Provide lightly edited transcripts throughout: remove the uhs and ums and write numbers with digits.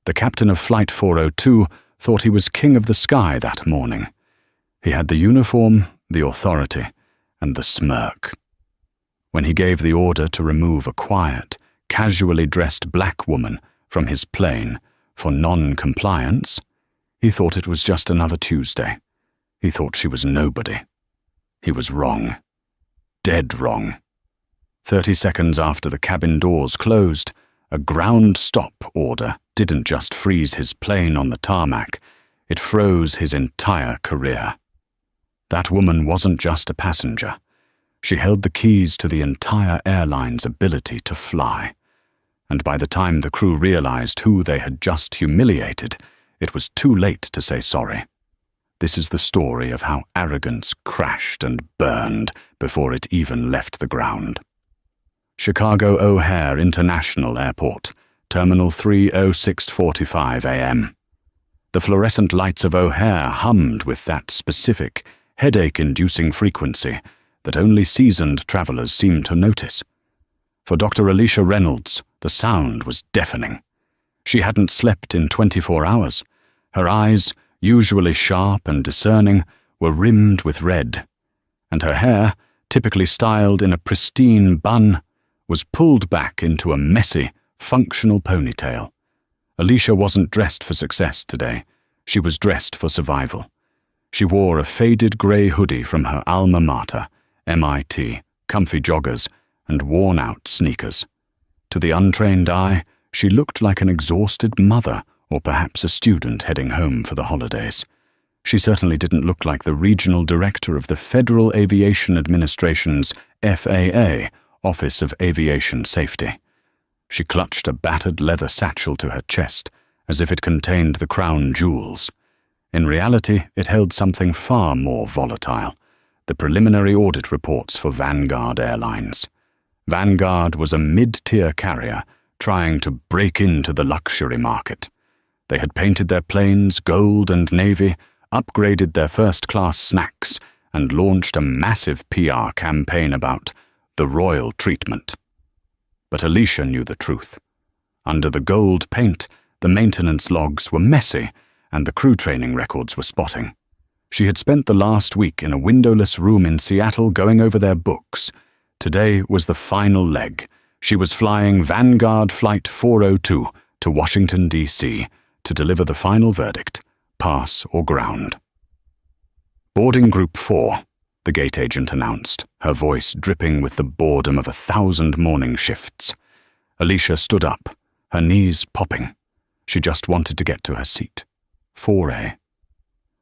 The captain of Flight 402 thought he was king of the sky that morning. He had the uniform, the authority, and the smirk. When he gave the order to remove a quiet, casually dressed black woman from his plane for non-compliance, he thought it was just another Tuesday. He thought she was nobody. He was wrong. Dead wrong. 30 seconds after the cabin doors closed, a ground stop order didn't just freeze his plane on the tarmac, it froze his entire career. That woman wasn't just a passenger. She held the keys to the entire airline's ability to fly. And by the time the crew realized who they had just humiliated, it was too late to say sorry. This is the story of how arrogance crashed and burned before it even left the ground. Chicago O'Hare International Airport, Terminal 3:06:45 a.m. The fluorescent lights of O'Hare hummed with that specific, headache-inducing frequency that only seasoned travelers seemed to notice. For Dr. Alicia Reynolds, the sound was deafening. She hadn't slept in 24 hours. Her eyes, usually sharp and discerning, were rimmed with red, and her hair, typically styled in a pristine bun, was pulled back into a messy, functional ponytail. Alicia wasn't dressed for success today. She was dressed for survival. She wore a faded grey hoodie from her alma mater, MIT, comfy joggers, and worn-out sneakers. To the untrained eye, she looked like an exhausted mother or perhaps a student heading home for the holidays. She certainly didn't look like the regional director of the Federal Aviation Administration's FAA, Office of Aviation Safety. She clutched a battered leather satchel to her chest, as if it contained the crown jewels. In reality, it held something far more volatile: the preliminary audit reports for Vanguard Airlines. Vanguard was a mid-tier carrier trying to break into the luxury market. They had painted their planes gold and navy, upgraded their first-class snacks, and launched a massive PR campaign about the royal treatment. But Alicia knew the truth. Under the gold paint, the maintenance logs were messy, and the crew training records were spotting. She had spent the last week in a windowless room in Seattle going over their books. Today was the final leg. She was flying Vanguard Flight 402 to Washington, D.C., to deliver the final verdict: pass or ground. Boarding Group 4, the gate agent announced, her voice dripping with the boredom of 1,000 morning shifts. Alicia stood up, her knees popping. She just wanted to get to her seat. 4A.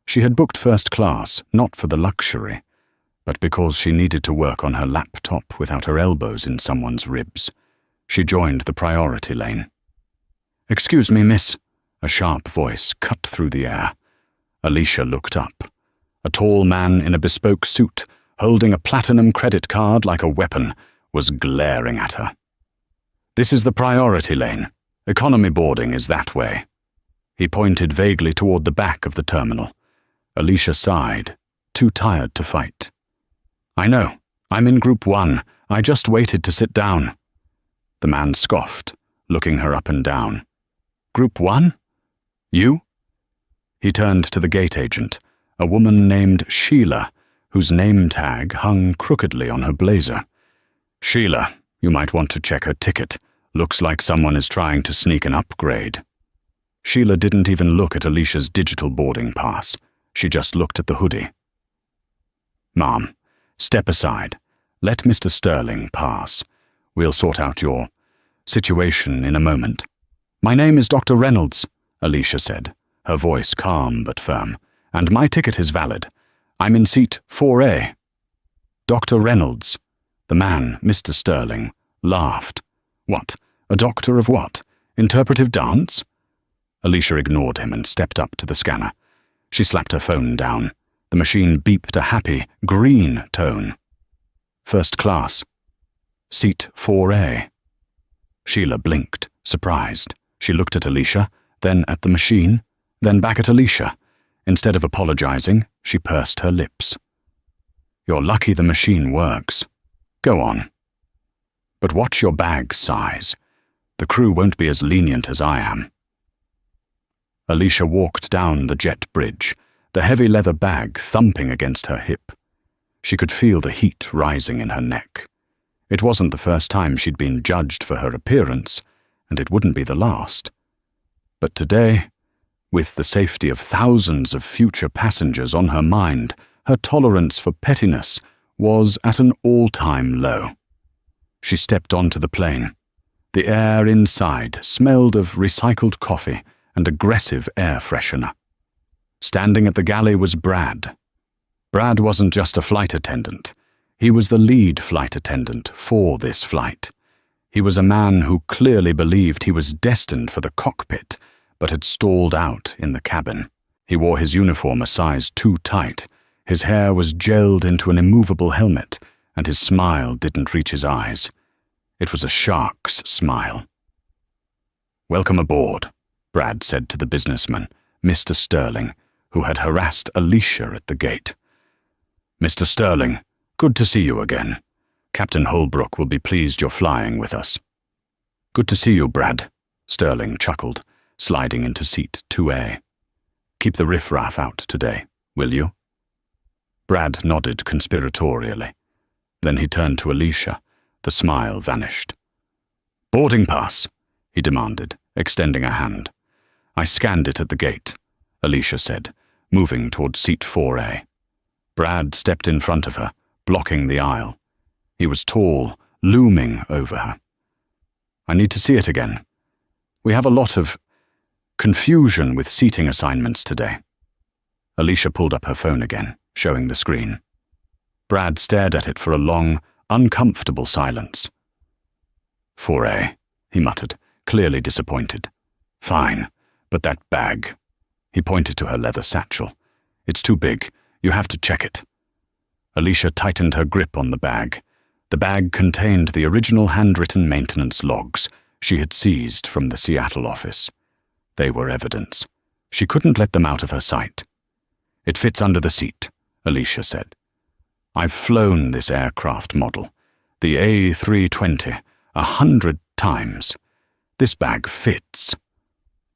She had booked first class, not for the luxury, but because she needed to work on her laptop without her elbows in someone's ribs. She joined the priority lane. "Excuse me, miss," a sharp voice cut through the air. Alicia looked up. A tall man in a bespoke suit, holding a platinum credit card like a weapon, was glaring at her. "This is the priority lane. Economy boarding is that way." He pointed vaguely toward the back of the terminal. Alicia sighed, too tired to fight. "I know. I'm in Group 1. I just waited to sit down." The man scoffed, looking her up and down. "Group 1? You?" He turned to the gate agent, a woman named Sheila, whose name tag hung crookedly on her blazer. "Sheila, you might want to check her ticket. Looks like someone is trying to sneak an upgrade." Sheila didn't even look at Alicia's digital boarding pass. She just looked at the hoodie. "Ma'am, step aside. Let Mr. Sterling pass. We'll sort out your situation in a moment." "My name is Dr. Reynolds," Alicia said, her voice calm but firm, "and my ticket is valid. I'm in seat 4A. "Dr. Reynolds." The man, Mr. Sterling, laughed. "What? A doctor of what? Interpretive dance?" Alicia ignored him and stepped up to the scanner. She slapped her phone down. The machine beeped a happy, green tone. "First class. Seat 4A. Sheila blinked, surprised. She looked at Alicia, then at the machine, then back at Alicia. Instead of apologizing, she pursed her lips. "You're lucky the machine works. Go on. But watch your bag size. The crew won't be as lenient as I am." Alicia walked down the jet bridge, the heavy leather bag thumping against her hip. She could feel the heat rising in her neck. It wasn't the first time she'd been judged for her appearance, and it wouldn't be the last. But today, with the safety of thousands of future passengers on her mind, her tolerance for pettiness was at an all-time low. She stepped onto the plane. The air inside smelled of recycled coffee and aggressive air freshener. Standing at the galley was Brad. Brad wasn't just a flight attendant. He was the lead flight attendant for this flight. He was a man who clearly believed he was destined for the cockpit, but had stalled out in the cabin. He wore his uniform a size too tight. His hair was gelled into an immovable helmet, and his smile didn't reach his eyes. It was a shark's smile. "Welcome aboard," Brad said to the businessman, Mr. Sterling, who had harassed Alicia at the gate. "Mr. Sterling, good to see you again. Captain Holbrook will be pleased you're flying with us." "Good to see you, Brad," Sterling chuckled, sliding into seat 2A. "Keep the riffraff out today, will you?" Brad nodded conspiratorially. Then he turned to Alicia. The smile vanished. "Boarding pass," he demanded, extending a hand. "I scanned it at the gate," Alicia said, moving toward seat 4A. Brad stepped in front of her, blocking the aisle. He was tall, looming over her. "I need to see it again. We have a lot of confusion with seating assignments today." Alicia pulled up her phone again, showing the screen. Brad stared at it for a long, uncomfortable silence. "4A," he muttered, clearly disappointed. "Fine, but that bag." He pointed to her leather satchel. "It's too big. You have to check it." Alicia tightened her grip on the bag. The bag contained the original handwritten maintenance logs she had seized from the Seattle office. They were evidence. She couldn't let them out of her sight. "It fits under the seat," Alicia said. "I've flown this aircraft model, the A320, 100 times. This bag fits."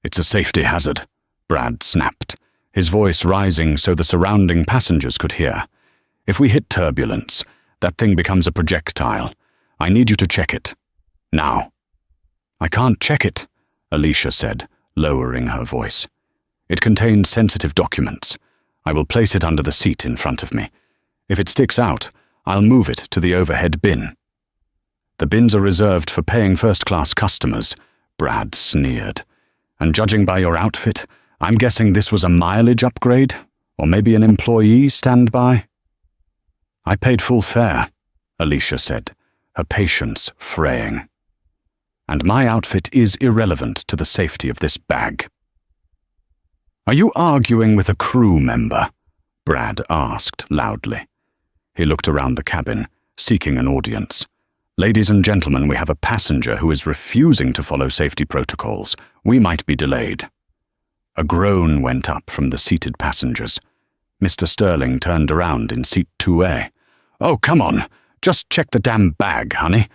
"It's a safety hazard," Brad snapped, his voice rising so the surrounding passengers could hear. "If we hit turbulence, that thing becomes a projectile. I need you to check it. Now." "I can't check it," Alicia said, lowering her voice. "It contains sensitive documents. I will place it under the seat in front of me. If it sticks out, I'll move it to the overhead bin." "The bins are reserved for paying first-class customers," Brad sneered. "And judging by your outfit, I'm guessing this was a mileage upgrade, or maybe an employee standby?" "I paid full fare," Alicia said, her patience fraying. "And my outfit is irrelevant to the safety of this bag." "Are you arguing with a crew member?" Brad asked loudly. He looked around the cabin, seeking an audience. "Ladies and gentlemen, we have a passenger who is refusing to follow safety protocols. We might be delayed." A groan went up from the seated passengers. Mr. Sterling turned around in seat 2A. "Oh, come on. Just check the damn bag, honey.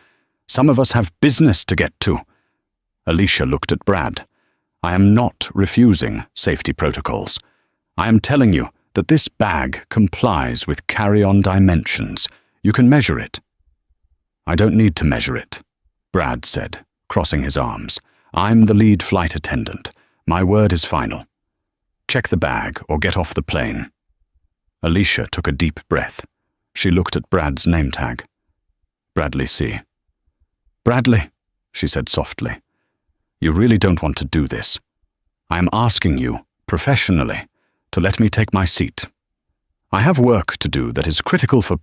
Some of us have business to get to." Alicia looked at Brad. "I am not refusing safety protocols. I am telling you that this bag complies with carry-on dimensions. You can measure it." "I don't need to measure it," Brad said, crossing his arms. "I'm the lead flight attendant. My word is final. Check the bag or get off the plane." Alicia took a deep breath. She looked at Brad's name tag. "Bradley C." "Bradley," she said softly, "you really don't want to do this. I am asking you, professionally, to let me take my seat. I have work to do that is critical for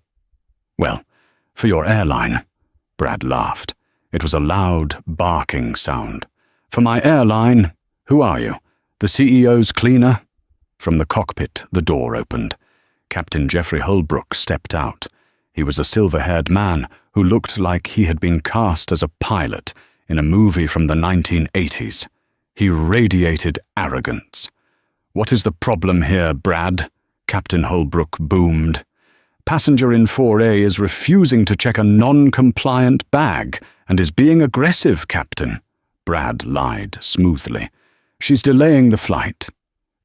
your airline." Brad laughed. It was a loud, barking sound. "For my airline? Who are you? The CEO's cleaner?" From the cockpit, the door opened. Captain Jeffrey Holbrook stepped out. He was a silver-haired man who looked like he had been cast as a pilot in a movie from the 1980s. He radiated arrogance. "What is the problem here, Brad?" Captain Holbrook boomed. "Passenger in 4A is refusing to check a non-compliant bag and is being aggressive, Captain." Brad lied smoothly. "She's delaying the flight.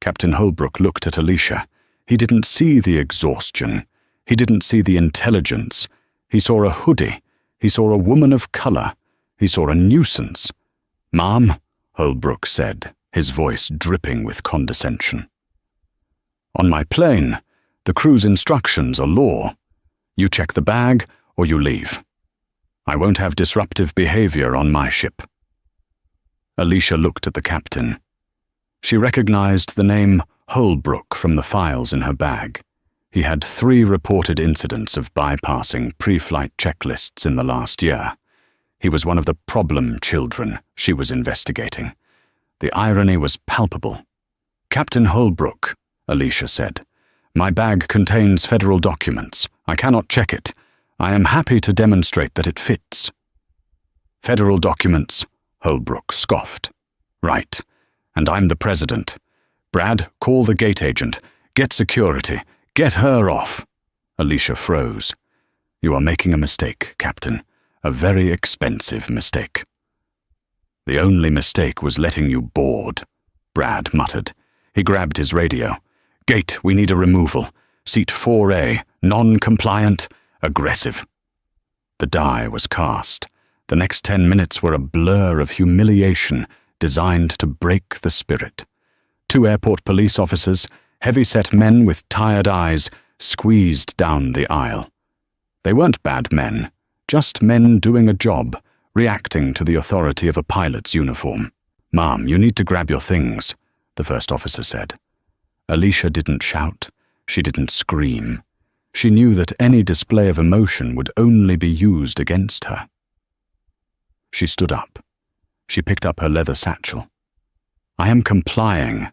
Captain Holbrook looked at Alicia. He didn't see the exhaustion. He didn't see the intelligence. He saw a hoodie. He saw a woman of color. He saw a nuisance. "Ma'am," Holbrook said, his voice dripping with condescension. "On my plane, the crew's instructions are law. You check the bag or you leave. I won't have disruptive behavior on my ship." Alicia looked at the captain. She recognized the name Holbrook from the files in her bag. He had 3 reported incidents of bypassing pre-flight checklists in the last year. He was one of the problem children she was investigating. The irony was palpable. "Captain Holbrook," Alicia said, "my bag contains federal documents. I cannot check it. I am happy to demonstrate that it fits." "Federal documents," Holbrook scoffed. "Right. And I'm the president. Brad, call the gate agent. Get security. Get her off." Alicia froze. "You are making a mistake, Captain. A very expensive mistake." "The only mistake was letting you board," Brad muttered. He grabbed his radio. "Gate, we need a removal. Seat 4A, non-compliant, aggressive." The die was cast. The next 10 minutes were a blur of humiliation designed to break the spirit. 2 airport police officers, heavy-set men with tired eyes, squeezed down the aisle. They weren't bad men, just men doing a job, reacting to the authority of a pilot's uniform. "Ma'am, you need to grab your things," the first officer said. Alicia didn't shout. She didn't scream. She knew that any display of emotion would only be used against her. She stood up. She picked up her leather satchel. "I am complying,"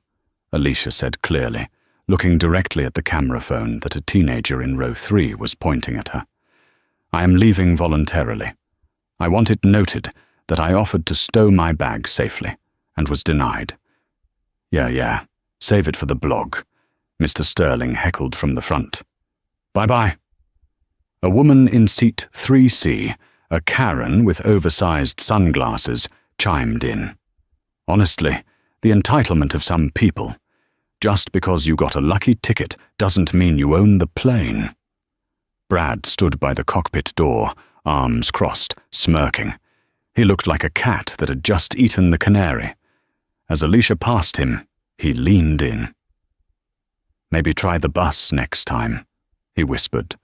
Alicia said clearly, looking directly at the camera phone that a teenager in row 3 was pointing at her. "I am leaving voluntarily. I want it noted that I offered to stow my bag safely and was denied." Yeah, save it for the blog," Mr. Sterling heckled from the front. "Bye-bye." A woman in seat 3C, a Karen with oversized sunglasses, chimed in. "Honestly, the entitlement of some people. Just because you got a lucky ticket doesn't mean you own the plane." Brad stood by the cockpit door, arms crossed, smirking. He looked like a cat that had just eaten the canary. As Alicia passed him, he leaned in. "Maybe try the bus next time," he whispered.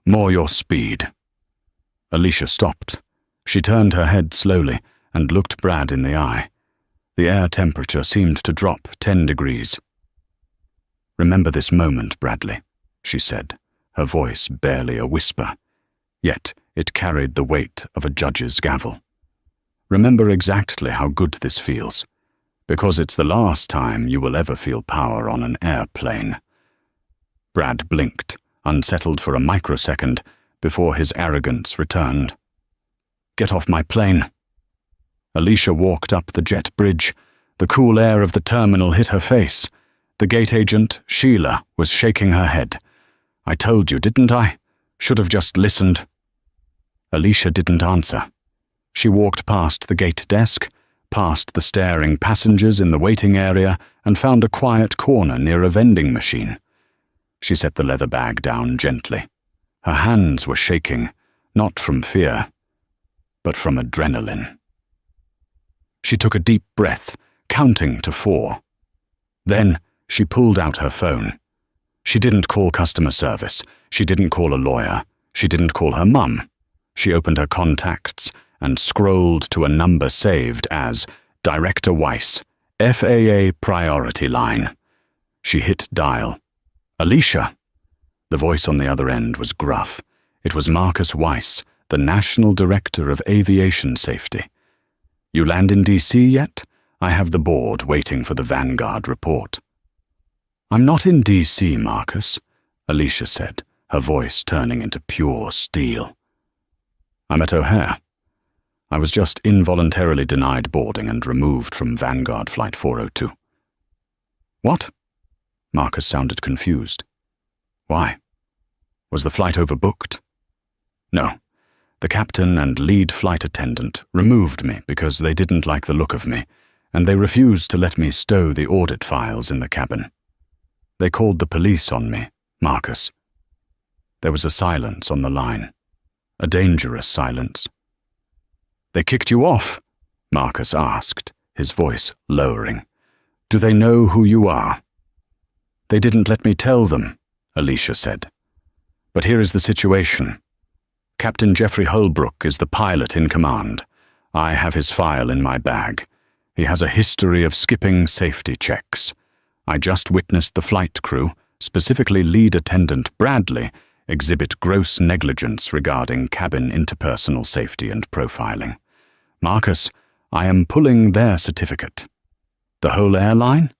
"More your speed." Alicia stopped. She turned her head slowly and looked Brad in the eye. The air temperature seemed to drop 10 degrees. "Remember this moment, Bradley," she said, her voice barely a whisper, yet it carried the weight of a judge's gavel. "Remember exactly how good this feels, because it's the last time you will ever feel power on an airplane." Brad blinked, unsettled for a microsecond, before his arrogance returned. "Get off my plane." Alicia walked up the jet bridge. The cool air of the terminal hit her face. The gate agent, Sheila, was shaking her head. "I told you, didn't I? Should have just listened." Alicia didn't answer. She walked past the gate desk, past the staring passengers in the waiting area, and found a quiet corner near a vending machine. She set the leather bag down gently. Her hands were shaking, not from fear, but from adrenaline. She took a deep breath, counting to 4. Then she pulled out her phone. She didn't call customer service. She didn't call a lawyer. She didn't call her mum. She opened her contacts and scrolled to a number saved as Director Weiss, FAA Priority Line. She hit dial. "Alicia!" The voice on the other end was gruff. It was Marcus Weiss, the National Director of Aviation Safety. "You land in D.C. yet? I have the board waiting for the Vanguard report." "I'm not in D.C., Marcus," Alicia said, her voice turning into pure steel. "I'm at O'Hare. I was just involuntarily denied boarding and removed from Vanguard Flight 402. "What?" Marcus sounded confused. "Why? Was the flight overbooked?" "No. The captain and lead flight attendant removed me because they didn't like the look of me, and they refused to let me stow the audit files in the cabin." They called the police on me, Marcus. There was a silence on the line, a dangerous silence. They kicked you off? Marcus asked, his voice lowering. Do they know who you are? They didn't let me tell them, Alicia said. But here is the situation. Captain Jeffrey Holbrook is the pilot in command. I have his file in my bag. He has a history of skipping safety checks. I just witnessed the flight crew, specifically lead attendant Bradley, exhibit gross negligence regarding cabin interpersonal safety and profiling. Marcus, I am pulling their certificate. The whole airline?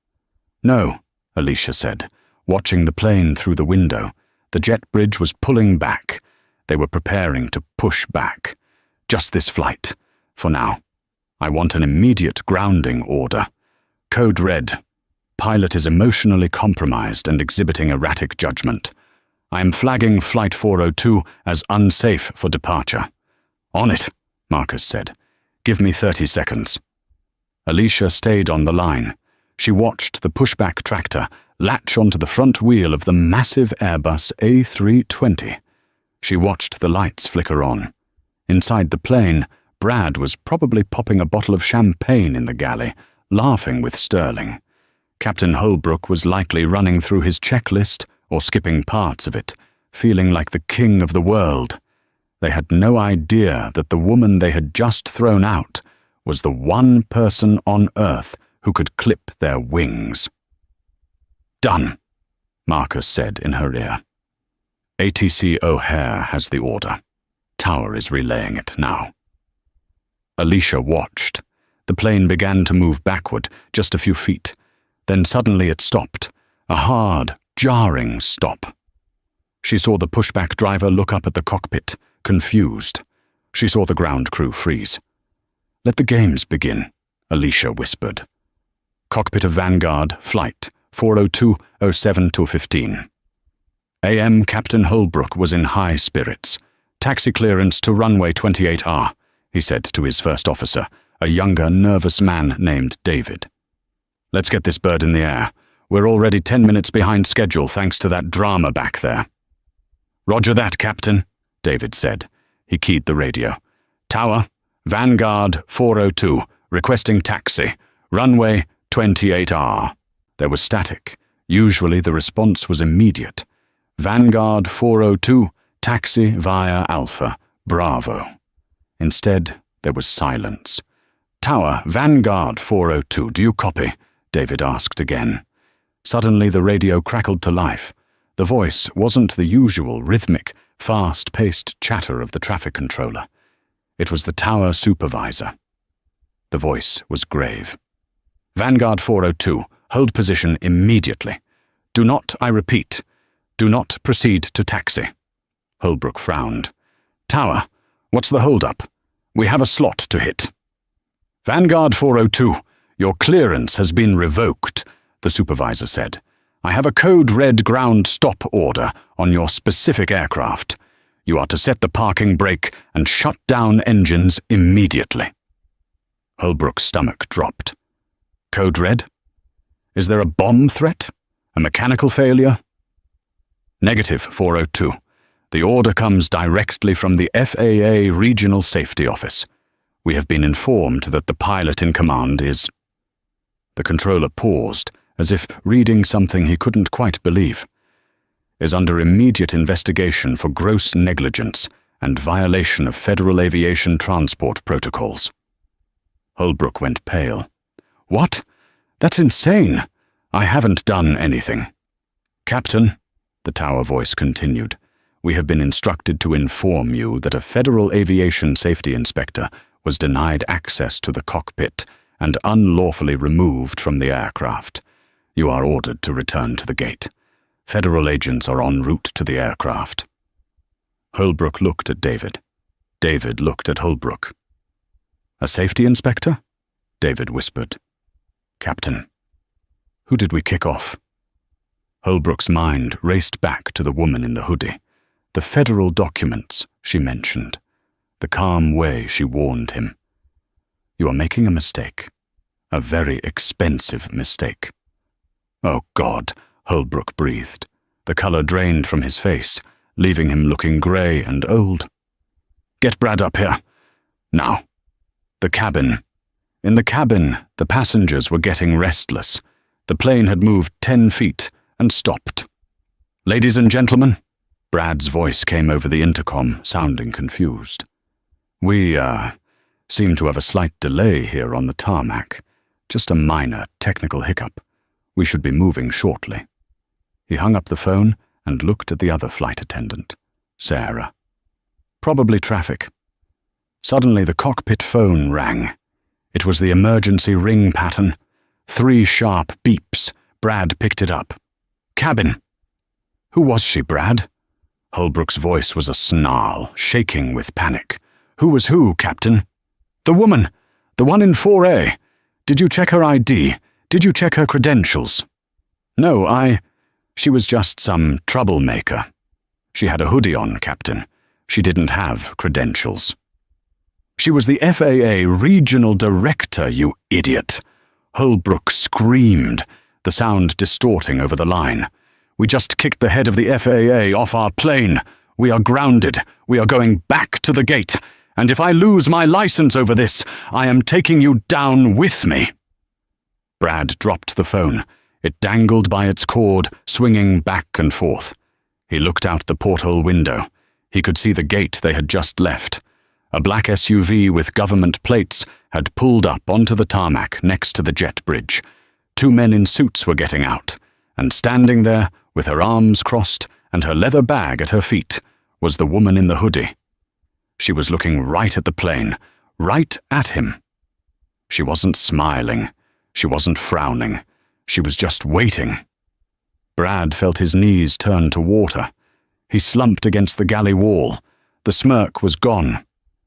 No, Alicia said, watching the plane through the window. The jet bridge was pulling back. They were preparing to push back. Just this flight, for now. I want an immediate grounding order. Code Red. Pilot is emotionally compromised and exhibiting erratic judgment. I am flagging Flight 402 as unsafe for departure. On it, Marcus said. Give me 30 seconds. Alicia stayed on the line. She watched the pushback tractor latch onto the front wheel of the massive Airbus A320. She watched the lights flicker on. Inside the plane, Brad was probably popping a bottle of champagne in the galley, laughing with Sterling. Captain Holbrook was likely running through his checklist or skipping parts of it, feeling like the king of the world. They had no idea that the woman they had just thrown out was the one person on Earth who could clip their wings. Done, Marcus said in her ear. ATC O'Hare has the order. Tower is relaying it now. Alicia watched. The plane began to move backward, just a few feet. Then suddenly it stopped, a hard, jarring stop. She saw the pushback driver look up at the cockpit, confused. She saw the ground crew freeze. Let the games begin, Alicia whispered. Cockpit of Vanguard, flight 402-07-15. AM Captain Holbrook was in high spirits. Taxi clearance to runway 28R, he said to his first officer, a younger, nervous man named David. Let's get this bird in the air. We're already 10 minutes behind schedule thanks to that drama back there. Roger that, Captain, David said. He keyed the radio. Tower, Vanguard 402, requesting taxi. Runway 28R. There was static. Usually the response was immediate. Vanguard 402, taxi via Alpha, Bravo. Instead, there was silence. Tower, Vanguard 402, do you copy? David asked again. Suddenly the radio crackled to life. The voice wasn't the usual rhythmic, fast-paced chatter of the traffic controller. It was the tower supervisor. The voice was grave. Vanguard 402, hold position immediately. Do not, I repeat, do not proceed to taxi. Holbrook frowned. Tower, what's the hold-up? We have a slot to hit. Vanguard 402, your clearance has been revoked, the supervisor said. I have a code red ground stop order on your specific aircraft. You are to set the parking brake and shut down engines immediately. Holbrook's stomach dropped. Code red? Is there a bomb threat? A mechanical failure? Negative, 402. The order comes directly from the FAA Regional Safety Office. We have been informed that the pilot in command is... The controller paused, as if reading something he couldn't quite believe. Is under immediate investigation for gross negligence and violation of Federal Aviation transport protocols. Holbrook went pale. What? That's insane. I haven't done anything. Captain, the tower voice continued, we have been instructed to inform you that a Federal Aviation Safety Inspector was denied access to the cockpit and unlawfully removed from the aircraft. You are ordered to return to the gate. Federal agents are en route to the aircraft. Holbrook looked at David. David looked at Holbrook. A safety inspector? David whispered. Captain, who did we kick off? Holbrook's mind raced back to the woman in the hoodie. The federal documents, she mentioned. The calm way she warned him. You are making a mistake. A very expensive mistake. Oh God, Holbrook breathed. The color drained from his face, leaving him looking grey and old. "Get Brad up here. Now." The cabin. In the cabin, the passengers were getting restless. The plane had moved 10 feet and stopped. "Ladies and gentlemen," Brad's voice came over the intercom, sounding confused. "We, seem to have a slight delay here on the tarmac. Just a minor technical hiccup. We should be moving shortly." He hung up the phone and looked at the other flight attendant, Sarah. "Probably traffic." Suddenly the cockpit phone rang. It was the emergency ring pattern. 3 sharp beeps. Brad picked it up. "Cabin." "Who was she, Brad?" Holbrook's voice was a snarl, shaking with panic. "Who was who, Captain?" "The woman. The one in 4A. Did you check her ID? Did you check her credentials?" "No, She was just some troublemaker. She had a hoodie on, Captain. She didn't have credentials." "She was the FAA regional director, you idiot!" Holbrook screamed, the sound distorting over the line. "We just kicked the head of the FAA off our plane. We are grounded. We are going back to the gate. And if I lose my license over this, I am taking you down with me." Brad dropped the phone. It dangled by its cord, swinging back and forth. He looked out the porthole window. He could see the gate they had just left. A black SUV with government plates had pulled up onto the tarmac next to the jet bridge. 2 men in suits were getting out, and standing there, with her arms crossed and her leather bag at her feet, was the woman in the hoodie. She was looking right at the plane, right at him. She wasn't smiling. She wasn't frowning. She was just waiting. Brad felt his knees turn to water. He slumped against the galley wall. The smirk was gone.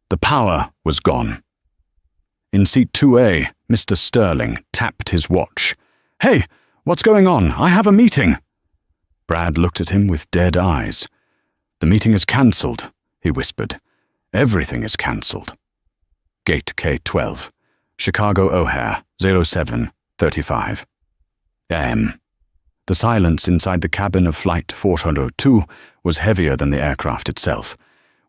The power was gone. In seat 2A, Mr. Sterling tapped his watch. "Hey, what's going on? I have a meeting." Brad looked at him with dead eyes. "The meeting is cancelled," he whispered. "Everything is cancelled." Gate K12, Chicago O'Hare, 07:35 AM. The silence inside the cabin of Flight 402 was heavier than the aircraft itself.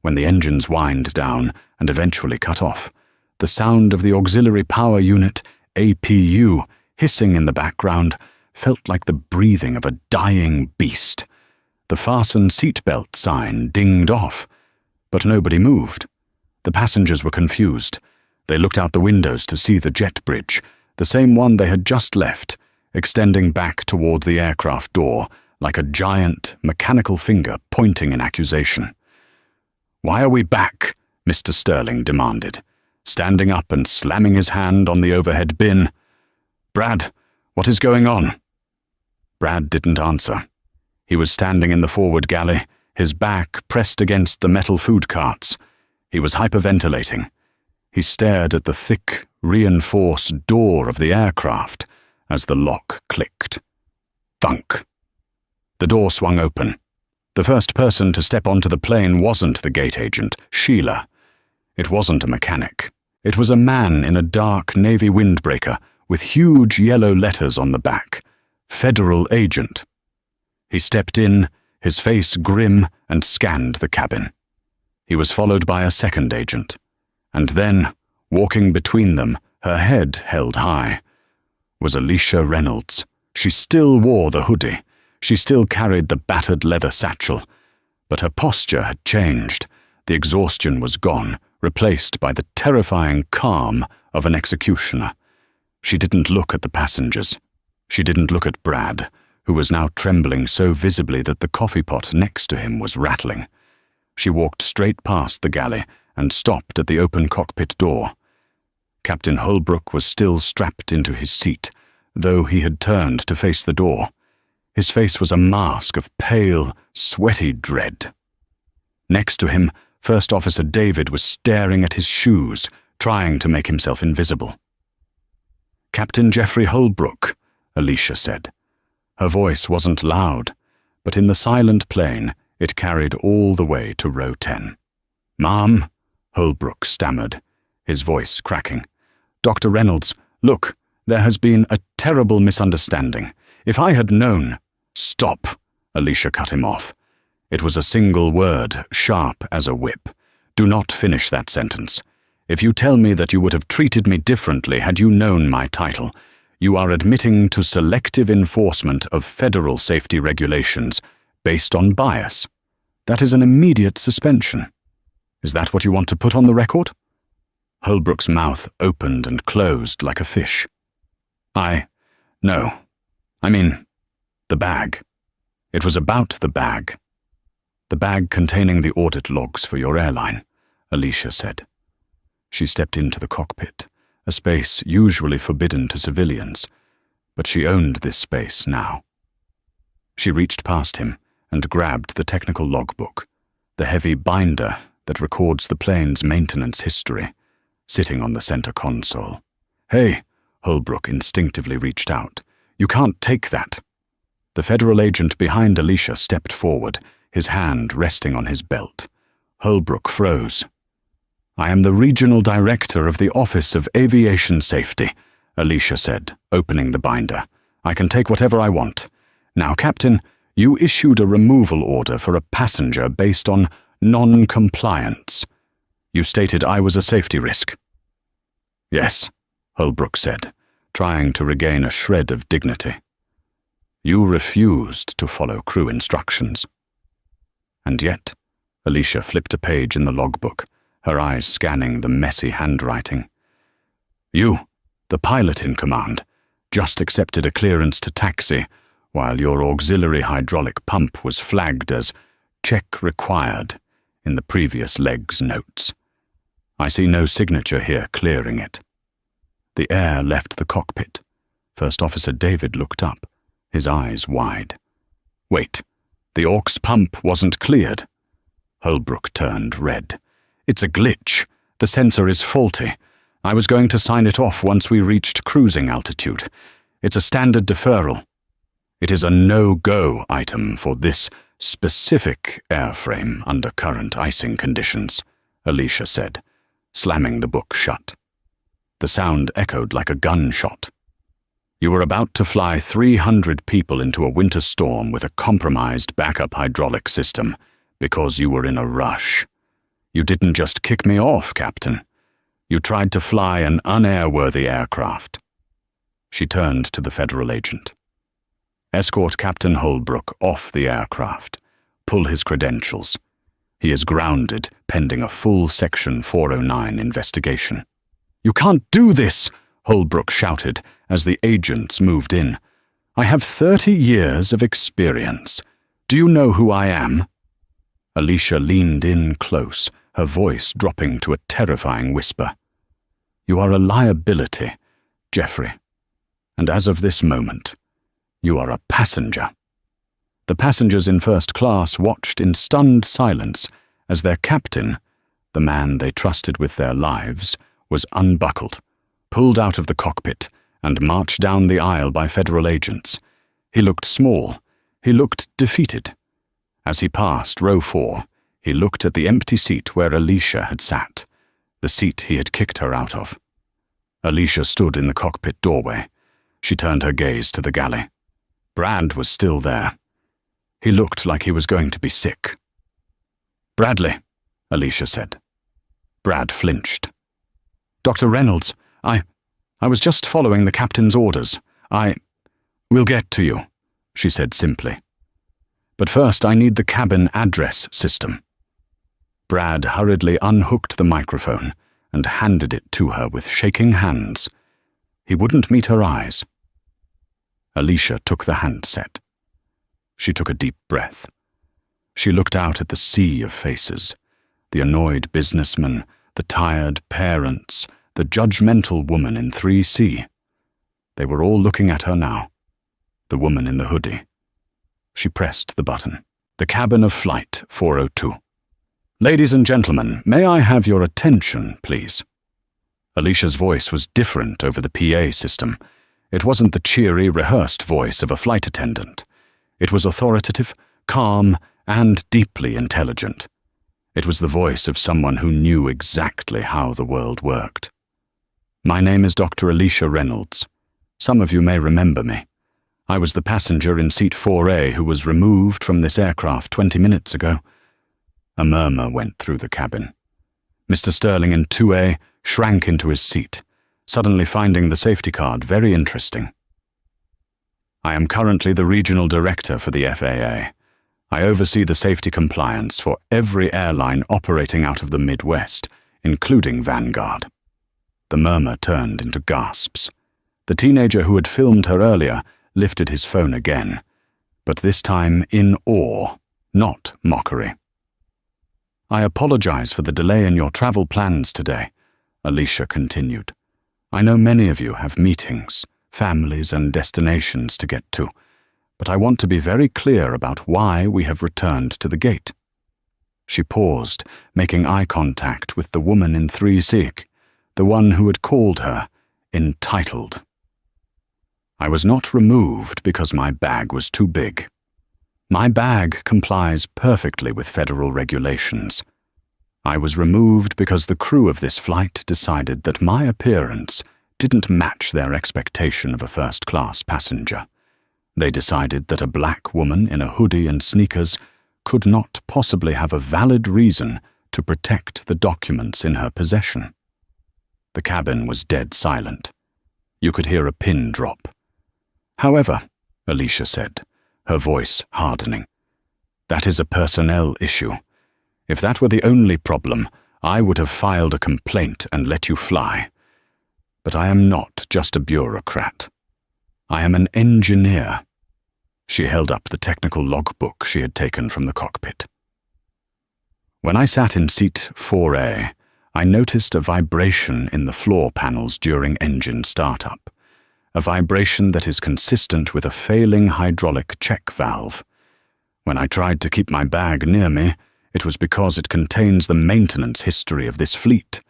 When the engines whined down and eventually cut off, the sound of the auxiliary power unit, APU, hissing in the background felt like the breathing of a dying beast. The fasten seatbelt sign dinged off, but nobody moved. The passengers were confused. They looked out the windows to see the jet bridge, the same one they had just left, extending back toward the aircraft door like a giant, mechanical finger pointing in accusation. "Why are we back?" Mr. Sterling demanded, standing up and slamming his hand on the overhead bin. "Brad, what is going on?" Brad didn't answer. He was standing in the forward galley, his back pressed against the metal food carts. He was hyperventilating. He stared at the thick, reinforced door of the aircraft as the lock clicked. Thunk. The door swung open. The first person to step onto the plane wasn't the gate agent, Sheila. It wasn't a mechanic. It was a man in a dark navy windbreaker with huge yellow letters on the back. Federal Agent. He stepped in, his face grim, and scanned the cabin. He was followed by a second agent. And then, walking between them, her head held high, was Alicia Reynolds. She still wore the hoodie. She still carried the battered leather satchel. But her posture had changed. The exhaustion was gone, replaced by the terrifying calm of an executioner. She didn't look at the passengers. She didn't look at Brad, who was now trembling so visibly that the coffee pot next to him was rattling. She walked straight past the galley and stopped at the open cockpit door. Captain Holbrook was still strapped into his seat, though he had turned to face the door. His face was a mask of pale, sweaty dread. Next to him, First Officer David was staring at his shoes, trying to make himself invisible. "Captain Jeffrey Holbrook," Alicia said. Her voice wasn't loud, but in the silent plane, it carried all the way to row 10. "Ma'am," Holbrook stammered, his voice cracking. "Dr. Reynolds, look, there has been a terrible misunderstanding. If I had known—" "Stop," Alicia cut him off. It was a single word, sharp as a whip. "Do not finish that sentence. If you tell me that you would have treated me differently had you known my title, you are admitting to selective enforcement of federal safety regulations based on bias. That is an immediate suspension. Is that what you want to put on the record?" Holbrook's mouth opened and closed like a fish. No. I mean, the bag. It was about the bag. "The bag containing the audit logs for your airline," Alicia said. She stepped into the cockpit, a space usually forbidden to civilians, but she owned this space now. She reached past him and grabbed the technical logbook, the heavy binder that records the plane's maintenance history, sitting on the center console. "Hey," Holbrook instinctively reached out. "You can't take that." The federal agent behind Alicia stepped forward, his hand resting on his belt. Holbrook froze. "I am the regional director of the Office of Aviation Safety," Alicia said, opening the binder. "I can take whatever I want. Now, Captain, you issued a removal order for a passenger based on non-compliance. You stated I was a safety risk." "Yes," Holbrook said, trying to regain a shred of dignity. "You refused to follow crew instructions." And yet, Alicia flipped a page in the logbook, her eyes scanning the messy handwriting. "You, the pilot in command, just accepted a clearance to taxi while your auxiliary hydraulic pump was flagged as check required in the previous leg's notes. I see no signature here clearing it." The air left the cockpit. First Officer David looked up, his eyes wide. "Wait, the aux pump wasn't cleared?" Holbrook turned red. "It's a glitch. The sensor is faulty. I was going to sign it off once we reached cruising altitude. It's a standard deferral. It is a no-go item for this specific airframe under current icing conditions," Alicia said, slamming the book shut. The sound echoed like a gunshot. "You were about to fly 300 people into a winter storm with a compromised backup hydraulic system because you were in a rush. You didn't just kick me off, Captain. You tried to fly an unairworthy aircraft." She turned to the federal agent. "Escort Captain Holbrook off the aircraft. Pull his credentials. He is grounded pending a full Section 409 investigation." "You can't do this!" Holbrook shouted as the agents moved in. "I have 30 years of experience. Do you know who I am?" Alicia leaned in close, her voice dropping to a terrifying whisper. "You are a liability, Jeffrey. And as of this moment, you are a passenger." The passengers in first class watched in stunned silence as their captain, the man they trusted with their lives, was unbuckled, pulled out of the cockpit, and marched down the aisle by federal agents. He looked small. He looked defeated. As he passed row 4, he looked at the empty seat where Alicia had sat, the seat he had kicked her out of. Alicia stood in the cockpit doorway. She turned her gaze to the galley. Brad was still there. He looked like he was going to be sick. "Bradley," Alicia said. Brad flinched. "Dr. Reynolds, I was just following the captain's orders. We'll get to you," she said simply. "But first I need the cabin address system." Brad hurriedly unhooked the microphone and handed it to her with shaking hands. He wouldn't meet her eyes. Alicia took the handset. She took a deep breath. She looked out at the sea of faces, the annoyed businessman, the tired parents, the judgmental woman in 3C. They were all looking at her now. The woman in the hoodie. She pressed the button. "The cabin of Flight 402. Ladies and gentlemen, may I have your attention, please?" Alicia's voice was different over the PA system. It wasn't the cheery, rehearsed voice of a flight attendant. It was authoritative, calm, and deeply intelligent. It was the voice of someone who knew exactly how the world worked. "My name is Dr. Alicia Reynolds. Some of you may remember me. I was the passenger in seat 4A who was removed from this aircraft 20 minutes ago." A murmur went through the cabin. Mr. Sterling in 2A shrank into his seat, suddenly finding the safety card very interesting. "I am currently the regional director for the FAA. I oversee the safety compliance for every airline operating out of the Midwest, including Vanguard." The murmur turned into gasps. The teenager who had filmed her earlier lifted his phone again, but this time in awe, not mockery. "I apologize for the delay in your travel plans today," Alicia continued. "I know many of you have meetings, families, and destinations to get to, but I want to be very clear about why we have returned to the gate." She paused, making eye contact with the woman in 3C, the one who had called her entitled. "I was not removed because my bag was too big. My bag complies perfectly with federal regulations. I was removed because the crew of this flight decided that my appearance didn't match their expectation of a first-class passenger. They decided that a black woman in a hoodie and sneakers could not possibly have a valid reason to protect the documents in her possession." The cabin was dead silent. You could hear a pin drop. "However," Alicia said, her voice hardening, "that is a personnel issue. If that were the only problem, I would have filed a complaint and let you fly. But I am not just a bureaucrat. I am an engineer." She held up the technical logbook she had taken from the cockpit. "When I sat in seat 4A, I noticed a vibration in the floor panels during engine startup. A vibration that is consistent with a failing hydraulic check valve. When I tried to keep my bag near me, it was because it contains the maintenance history of this fleet,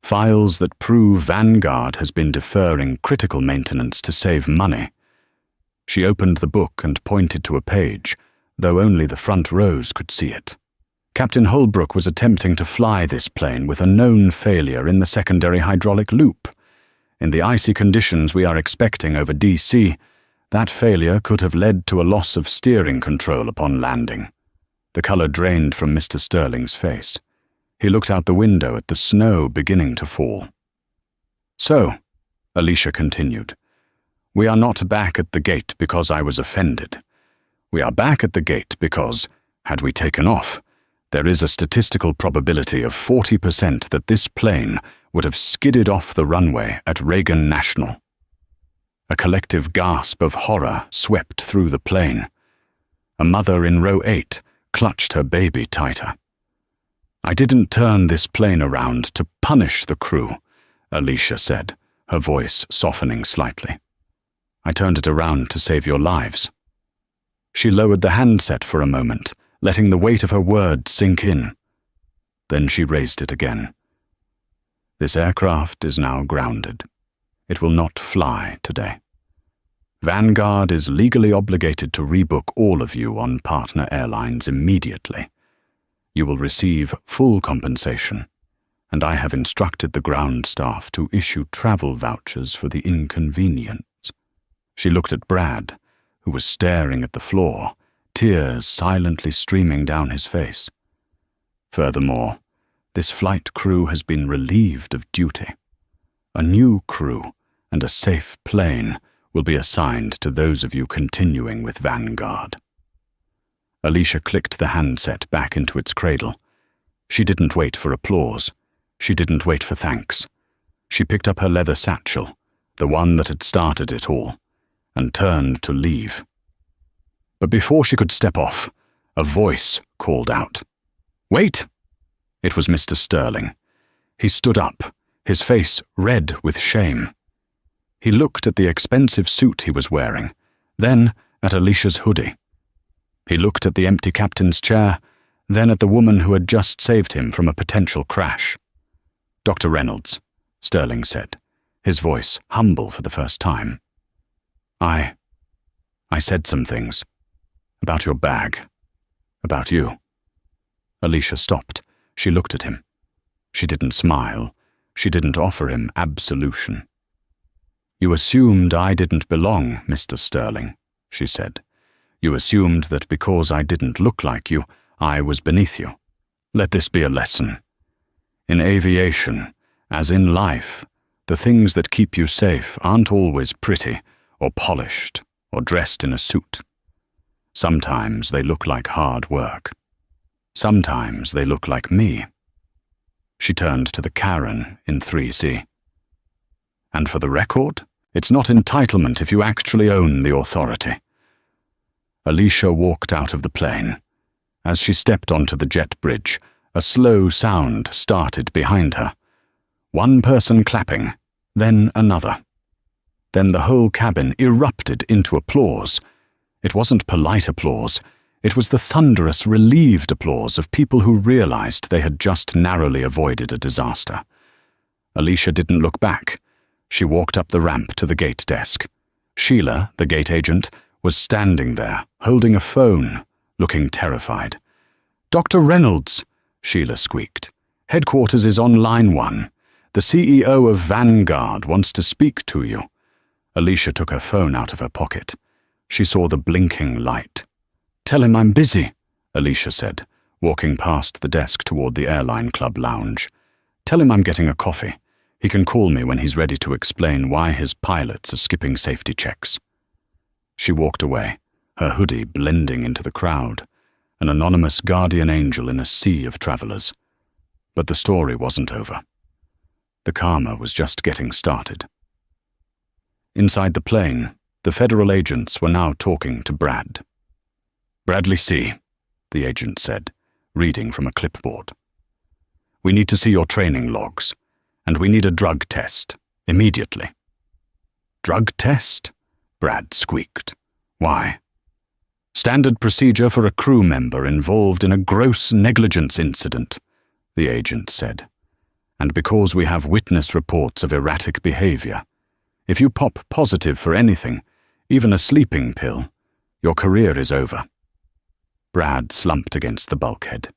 files that prove Vanguard has been deferring critical maintenance to save money." She opened the book and pointed to a page, though only the front rows could see it. "Captain Holbrook was attempting to fly this plane with a known failure in the secondary hydraulic loop. In the icy conditions we are expecting over DC, that failure could have led to a loss of steering control upon landing." The color drained from Mr. Sterling's face. He looked out the window at the snow beginning to fall. "So," Alicia continued, "we are not back at the gate because I was offended. We are back at the gate because, had we taken off, there is a statistical probability of 40% that this plane would have skidded off the runway at Reagan National." A collective gasp of horror swept through the plane. A mother in row 8 clutched her baby tighter. "I didn't turn this plane around to punish the crew," Alicia said, her voice softening slightly. "I turned it around to save your lives." She lowered the handset for a moment, letting the weight of her words sink in. Then she raised it again. "This aircraft is now grounded. It will not fly today. Vanguard is legally obligated to rebook all of you on partner airlines immediately. You will receive full compensation, and I have instructed the ground staff to issue travel vouchers for the inconvenience." She looked at Brad, who was staring at the floor, tears silently streaming down his face. "Furthermore, this flight crew has been relieved of duty. A new crew and a safe plane will be assigned to those of you continuing with Vanguard." Alicia clicked the handset back into its cradle. She didn't wait for applause. She didn't wait for thanks. She picked up her leather satchel, the one that had started it all, and turned to leave. But before she could step off, a voice called out, "Wait!" It was Mr. Sterling. He stood up, his face red with shame. He looked at the expensive suit he was wearing, then at Alicia's hoodie. He looked at the empty captain's chair, then at the woman who had just saved him from a potential crash. "Dr. Reynolds," Sterling said, his voice humble for the first time. I said some things. About your bag. About you." Alicia stopped. She looked at him. She didn't smile. She didn't offer him absolution. "You assumed I didn't belong, Mr. Sterling," she said. "You assumed that because I didn't look like you, I was beneath you. Let this be a lesson. In aviation, as in life, the things that keep you safe aren't always pretty or polished or dressed in a suit. Sometimes they look like hard work. Sometimes they look like me." She turned to the Karen in 3C. "And for the record, it's not entitlement if you actually own the authority." Alicia walked out of the plane. As she stepped onto the jet bridge, a slow sound started behind her. One person clapping, then another. Then the whole cabin erupted into applause. It wasn't polite applause. It was the thunderous, relieved applause of people who realized they had just narrowly avoided a disaster. Alicia didn't look back. She walked up the ramp to the gate desk. Sheila, the gate agent, was standing there, holding a phone, looking terrified. "Dr. Reynolds," Sheila squeaked. "Headquarters is on line 1. The CEO of Vanguard wants to speak to you." Alicia took her phone out of her pocket. She saw the blinking light. "Tell him I'm busy," Alicia said, walking past the desk toward the airline club lounge. "Tell him I'm getting a coffee. He can call me when he's ready to explain why his pilots are skipping safety checks." She walked away, her hoodie blending into the crowd, an anonymous guardian angel in a sea of travelers. But the story wasn't over. The karma was just getting started. Inside the plane, the federal agents were now talking to Brad. "Bradley C.," the agent said, reading from a clipboard. "We need to see your training logs, and we need a drug test, immediately." "Drug test?" Brad squeaked. "Why?" "Standard procedure for a crew member involved in a gross negligence incident," the agent said. "And because we have witness reports of erratic behavior, if you pop positive for anything, even a sleeping pill, your career is over." Brad slumped against the bulkhead.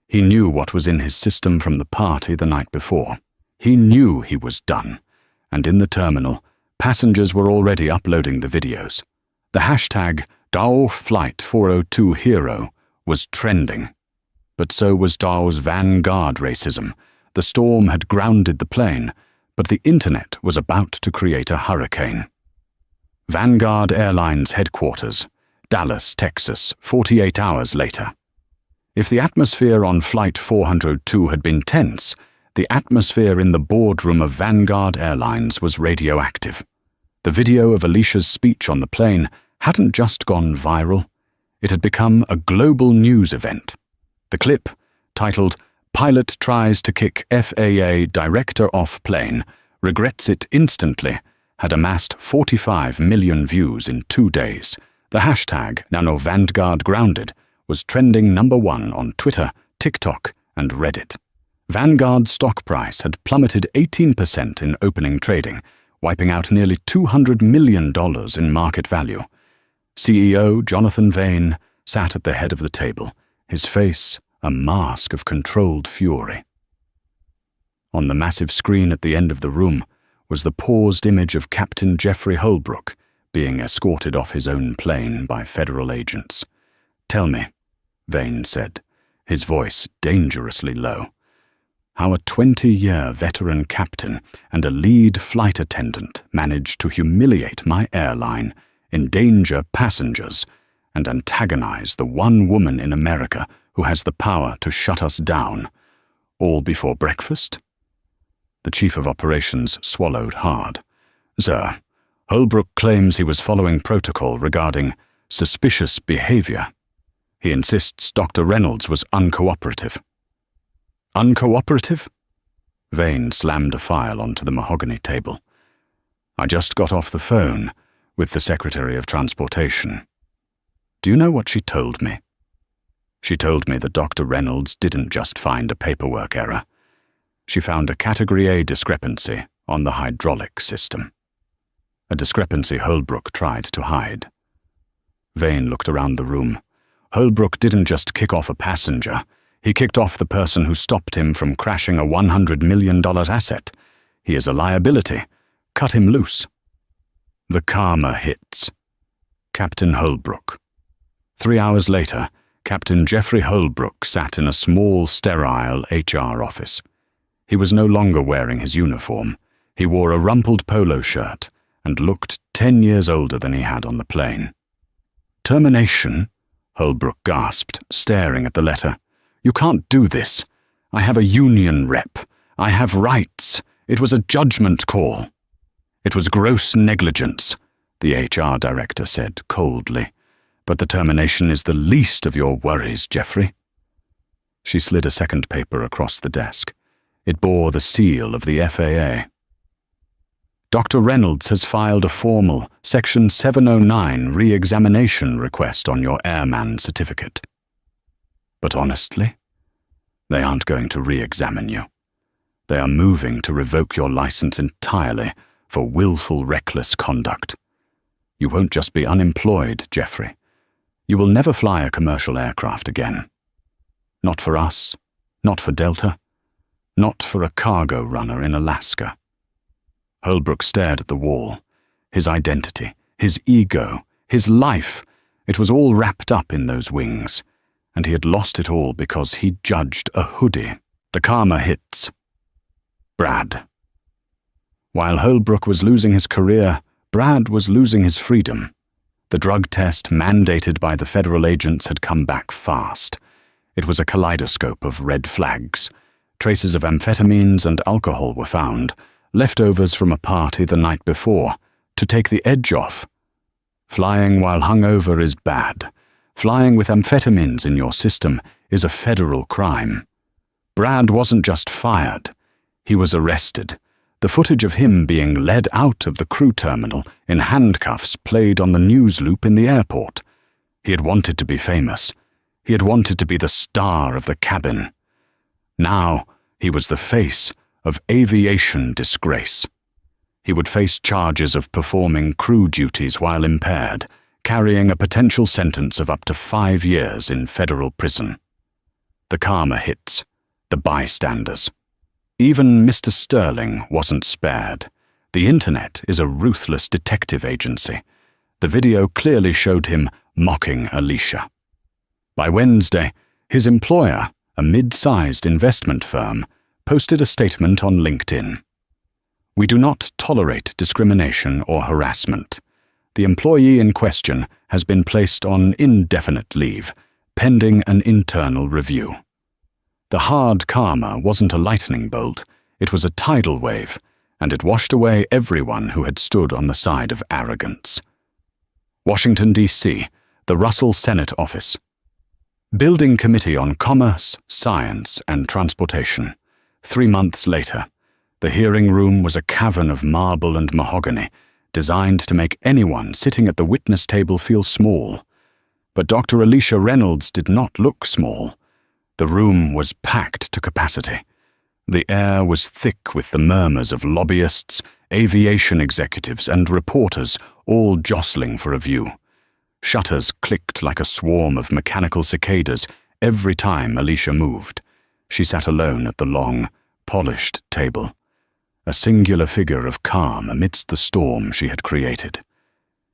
He knew what was in his system from the party the night before. He knew he was done, and in the terminal, passengers were already uploading the videos. The hashtag Dao Flight 402 Hero was trending. But so was Dao's Vanguard racism. The storm had grounded the plane, but the internet was about to create a hurricane. Vanguard Airlines headquarters, Dallas, Texas, 48 hours later. If the atmosphere on Flight 402 had been tense, the atmosphere in the boardroom of Vanguard Airlines was radioactive. The video of Alicia's speech on the plane hadn't just gone viral. It had become a global news event. The clip, titled "Pilot Tries to Kick FAA Director Off Plane, Regrets It Instantly," had amassed 45 million views in 2 days. The hashtag #NanoVanguardGrounded was trending #1 on Twitter, TikTok, and Reddit. Vanguard's stock price had plummeted 18% in opening trading, wiping out nearly $200 million in market value. CEO Jonathan Vane sat at the head of the table, his face a mask of controlled fury. On the massive screen at the end of the room was the paused image of Captain Jeffrey Holbrook being escorted off his own plane by federal agents. "Tell me," Vane said, his voice dangerously low, "how a 20-year veteran captain and a lead flight attendant managed to humiliate my airline, endanger passengers, and antagonize the one woman in America who has the power to shut us down, all before breakfast?" The chief of operations swallowed hard. "Sir, Holbrook claims he was following protocol regarding suspicious behavior. He insists Dr. Reynolds was uncooperative." "Uncooperative?" Vane slammed a file onto the mahogany table. "I just got off the phone with the Secretary of Transportation. Do you know what she told me? She told me that Dr. Reynolds didn't just find a paperwork error. She found a Category A discrepancy on the hydraulic system. A discrepancy Holbrook tried to hide." Vane looked around the room. Holbrook didn't just kick off a passenger. He kicked off the person who stopped him from crashing a $100 million asset. He is a liability. Cut him loose. The karma hits. Captain Holbrook. 3 hours later, Captain Geoffrey Holbrook sat in a small, sterile HR office. He was no longer wearing his uniform. He wore a rumpled polo shirt and looked 10 years older than he had on the plane. "Termination?" Holbrook gasped, staring at the letter. "You can't do this. I have a union rep. I have rights. It was a judgment call." "It was gross negligence," the HR director said coldly. "But the termination is the least of your worries, Geoffrey." She slid a second paper across the desk. It bore the seal of the FAA. "Dr. Reynolds has filed a formal Section 709 re-examination request on your airman certificate." "But honestly, they aren't going to re-examine you. They are moving to revoke your license entirely for willful, reckless conduct. You won't just be unemployed, Geoffrey. You will never fly a commercial aircraft again. Not for us, not for Delta, not for a cargo runner in Alaska." Holbrook stared at the wall. His identity, his ego, his life, it was all wrapped up in those wings, and he had lost it all because he judged a hoodie. The karma hits. Brad. While Holbrook was losing his career, Brad was losing his freedom. The drug test mandated by the federal agents had come back fast. It was a kaleidoscope of red flags. Traces of amphetamines and alcohol were found, leftovers from a party the night before, to take the edge off. Flying while hungover is bad. Flying with amphetamines in your system is a federal crime. Brad wasn't just fired. He was arrested. The footage of him being led out of the crew terminal in handcuffs played on the news loop in the airport. He had wanted to be famous. He had wanted to be the star of the cabin. Now he was the face of aviation disgrace. He would face charges of performing crew duties while impaired, carrying a potential sentence of up to 5 years in federal prison. The karma hits, the bystanders. Even Mr. Sterling wasn't spared. The internet is a ruthless detective agency. The video clearly showed him mocking Alicia. By Wednesday, his employer, a mid-sized investment firm, posted a statement on LinkedIn. "We do not tolerate discrimination or harassment. The employee in question has been placed on indefinite leave, pending an internal review." The hard karma wasn't a lightning bolt, it was a tidal wave, and it washed away everyone who had stood on the side of arrogance. Washington, D.C., the Russell Senate Office. Building Committee on Commerce, Science, and Transportation. 3 months later, the hearing room was a cavern of marble and mahogany, designed to make anyone sitting at the witness table feel small. But Dr. Alicia Reynolds did not look small. The room was packed to capacity. The air was thick with the murmurs of lobbyists, aviation executives, and reporters, all jostling for a view. Shutters clicked like a swarm of mechanical cicadas every time Alicia moved. She sat alone at the long, polished table, a singular figure of calm amidst the storm she had created.